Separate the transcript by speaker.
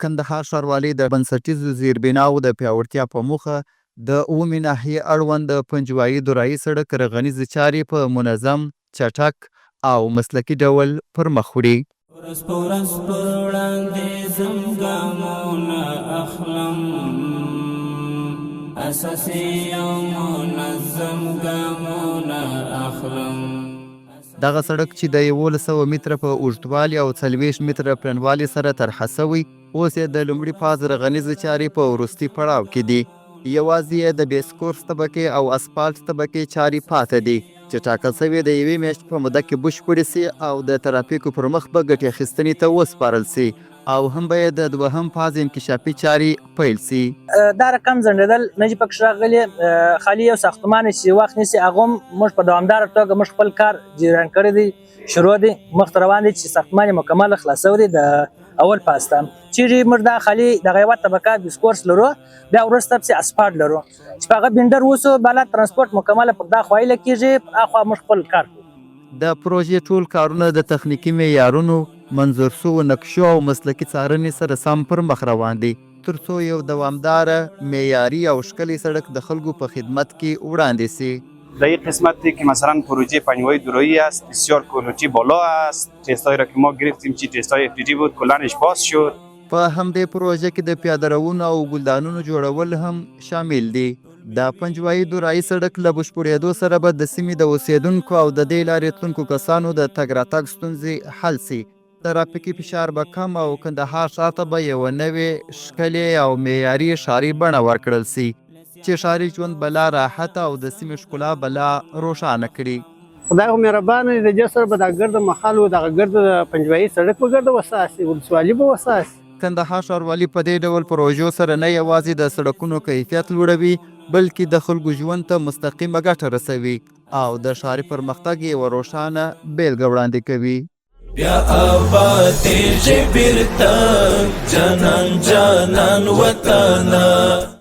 Speaker 1: کندهار ښاروالۍ د بنسټیزو زیربناوو د پیاوړتیا په موخه د اوومې ناحیې اړوند د پنجوايي دراهي سړک رغنیزې چارې په منظم، چټک او مسلکي ډول پر مخ وړي.
Speaker 2: ورځ په ورځ پر وړاندې ځم ګامونه اخلم، اساسي او منظم ګامونه اخلم.
Speaker 1: دغه سړک چې د 1100 متره په اوږدوالي او 40 متره پلنوالي سره طرحه شوی، اوس یې د لومړي فاز رغنیزې چارې په وروستي پړاو کې دي. یوازې یې د بیسکورس طبقې او اسفالټ طبقې چارې پاتې دي چې ټاکل شوې د یوې میاشتې په موده کې بشپړې سي او د ترافیکو پر مخ به ګټې اخیستنې ته وسپارل سي او هم به یې د دوهم فاز انکشافي چارې پیل سي.
Speaker 3: دا رقم ځنډېدل نه چې پکې راغلي، خالي یو ساختمان چې وخت نیسي، هغه هم موږ په دوامداره توګه موږ خپل کار جریان کړی دی، شروع دی، مخته روان دی چې ساختمان یې مکمل خلاصوي دی. د اول فاز ته چیرې موږ دا خالي دغه یوه طبقه بیسکورس لرو، بیا وروسته پسې اسفالټ لرو چې په هغه بینډر اوسو بالا ترانسپورټ مکمله پر دا خوا ایله کېږي، په اخوا موږ خپل کار کوو.
Speaker 1: د پروژې ټول کارونه د تخنیکي معیارونو، منظور شوو نقشو او مسلکي څارنې سره سم پر مخ روان دي تر څو یو دوامداره، معیاري او ښکلی سړک د خلکو په خدمت کې وړاندې سي.
Speaker 4: در این قسمتی که مثلا پروژه پنجوايي دراهی است، بسیار کوالیتی بالا است. تستایی را که ما گرفتیم چی تستای افتیجی بود، کلانش باز شد.
Speaker 1: په همدې پروژه کې د پیاده روونو او ګلدانونو جوړول هم شامل دي. د پنجوايي دراهي سړک له بشپړېدو سره به د سیمې د اوسیدونکو او د دې لارې تلونکو کسانو د تګ راتګ ستونزې حل سي. ترافیکي فشار به کم او کندهار ښار ته به یوه نوې، ښکلې او معیاري ښاري بڼه ورکړل سي چې ښاري ژوند به لا راحته او د سیمې ښکلا به لا روښانه کړي.
Speaker 5: خدای خو مهربانه دی، د دې سره به دا ګرده مهال و دغه ګرده د پنجوايي سړک به ګرده وساسي، ولسوالي به وساسي.
Speaker 1: کندهار ښاروالي په دې ډول پروژو سره نه یوازې د سړکونو کیفیت لوړوي، بلکې د خلکو ژوند ته مستقیمه ګټه رسوي او د ښاري پرمختګ یوه روښانه بیلګه وړاندې کوي.
Speaker 2: بیا آبادیږي بیرته جانان جانان وطنه.